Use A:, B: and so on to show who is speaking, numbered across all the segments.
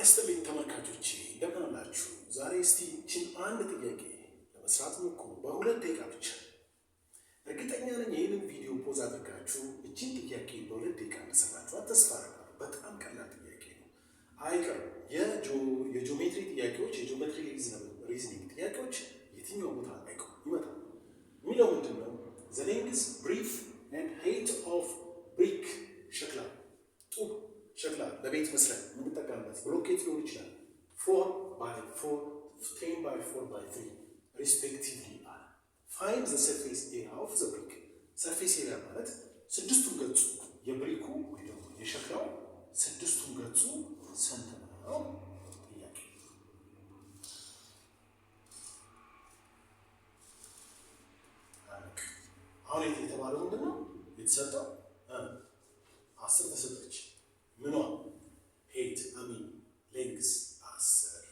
A: ይስጥልኝ ተመልካቾቼ እንደምን አላችሁ? ዛሬ እስቲ ይህችን አንድ ጥያቄ ለመስራት ሞክሩ በሁለት ደቂቃ ብቻ። እርግጠኛ ነኝ ይህንን ቪዲዮ ፖዝ አድርጋችሁ ይህችን ጥያቄ በሁለት ደቂቃ እንደሰራችሁ ተስፋ አደርጋለሁ። በጣም ቀላል ጥያቄ ነው፣ አይቀርም። የጂኦሜትሪ ጥያቄዎች፣ የጂኦሜትሪ ሪዝኒንግ ጥያቄዎች የትኛው ቦታ አይቀሩም፣ ይመጣል። የሚለው ምንድን ነው? ዘ ሌንግዝ ብሬድዝ ኤንድ ሃይት ኦፍ ብሪክ ሸክላ ጡብ ሸክላ ለቤት መስሪያ የምንጠቀምበት ብሎኬት ሊሆን ይችላል 4x4 10x4x3 ሪስፔክቲቭሊ አለ። ፋይንድ ዘ ሰርፌስ ኤሪያ ኦፍ ዘ ብሪክ። ሰርፌስ ኤሪያ ማለት ስድስቱን ገጹ የብሪኩ ወይ ደግሞ የሸክላው ስድስቱን ገጹ ስንት ነው? ጥያቄ አሁን የተባለው ምንድን ነው የተሰጠው? 10 ተሰጠች። ምኗ ሄት ሌንግዝ 10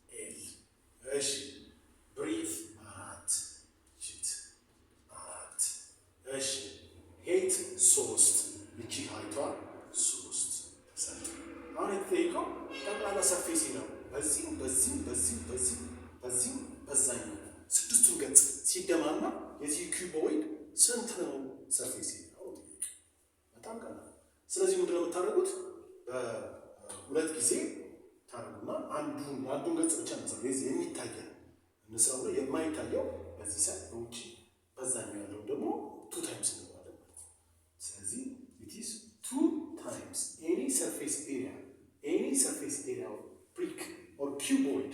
A: ኤል። እሺ ብሪፍ 4 ሺት 4። እሺ ሄት 3 እቺ ሃይቷ 3 ተሰጠ። አሁን የተጠየቀው ጠቅላላ ሰርፌስ ነው። በዚህም በዛኛው ስድስቱን ገጽ ሲደማመር የዚህ ኪዩቦይድ ስንት ነው ሰርፌስ ነው? በጣም ቀላል። ስለዚህ ምንድነው የምታደርጉት? በሁለት ጊዜ ታደርጉና አንዱን ገጽ ብቻ ነው የሚታየው እንስራው ነው። የማይታየው በዚህ ሳይድ በውጪ በዛኛው ያለው ደግሞ 2 ታይምስ ነው ማለት ነው። ስለዚህ it is 2 times any surface area of brick or cuboid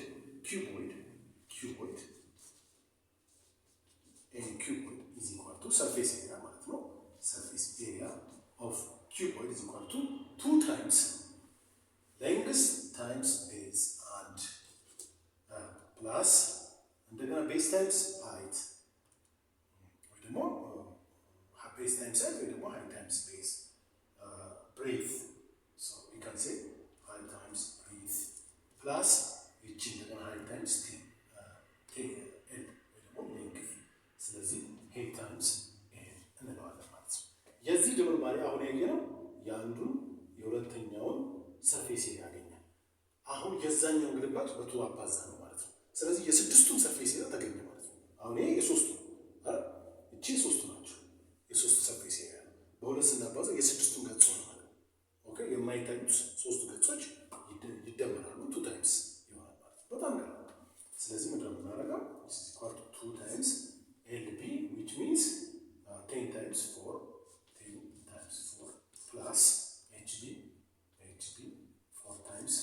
A: any cuboid is equal to surface area ማለት ነው። surface area of cuboid is equal to 2 times length times base and plus እንደገና base times height ወይ ደግሞ base times height ወይ ደግሞ height times base breadth. So we can say height times breadth plus which እንደገና height times l ወይ ደግሞ length። ስለዚህ height times l እንለዋለን ማለት ነው። የዚህ ድምርማሪ አሁን ያየነው የአንዱን የሁለተኛውን ሰርፌስ ኤሪያ ያገኛል። አሁን የዛኛውን ግልባጭ በቱ አባዛ ነው ማለት ነው። ስለዚህ የስድስቱን ሰርፌስ ኤሪያ ተገኘ ማለት ነው። አሁን ይሄ የሶስቱ እቺ ሶስቱ ናቸው። የሶስቱ ሰርፌስ ኤሪያ ነው። በሁለት ስናባዛ የስድስቱን ገጽ ነው ማለት ነው። ኦኬ የማይታዩት ሶስቱ ገጾች ይደመራሉ 2 ታይምስ ይሆናል ማለት ነው። በጣም ቀላል። ስለዚህ ምንድነው የምናደርገው? this is equal to 2 times LB which means 10 times 4 plus HB 4 times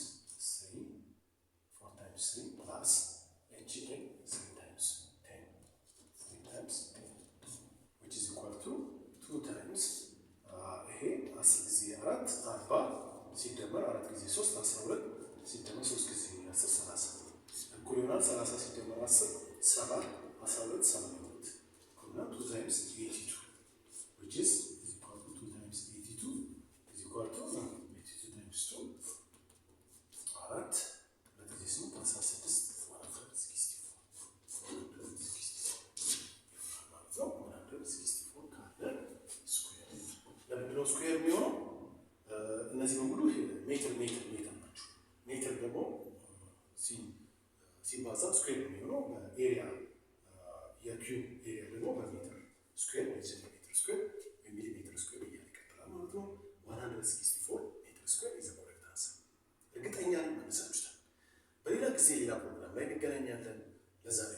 A: 3 plus HA 3 times 10 which is equal to 2 times ይሄ 10 ጊዜ 4 40 ሲደመር 4 ጊዜ 3 12 ሲደመር 3 ጊዜ 10 30 እኩል ይሆናል 30 ሲደመር 10 7 12 82 እኩል ይሆናል 2 times 82 which is equal to 2 times 82 is equal to 82 times 2 4 ለዚህ 8 16 ስኩዌር የሚሆነው እነዚህ በሙሉ ሜትር ናቸው። ሜትር ደግሞ ሲባዛ ስኩዌር የሚሆነው በኤሪያ የኪዩብ ኤሪያ ደግሞ በሜትር ስኩዌር ወይ ሴንቲሜትር ስኩዌር ወይ ሚሊሜትር ስኩዌር እያለ ይቀጥላል ማለት ነው። 164 ሜትር ስኩዌር is the correct answer። እርግጠኛ ነኝ መልሳችሁታል። በሌላ ጊዜ ሌላ ፕሮግራም ላይ እንገናኛለን። ለዛሬ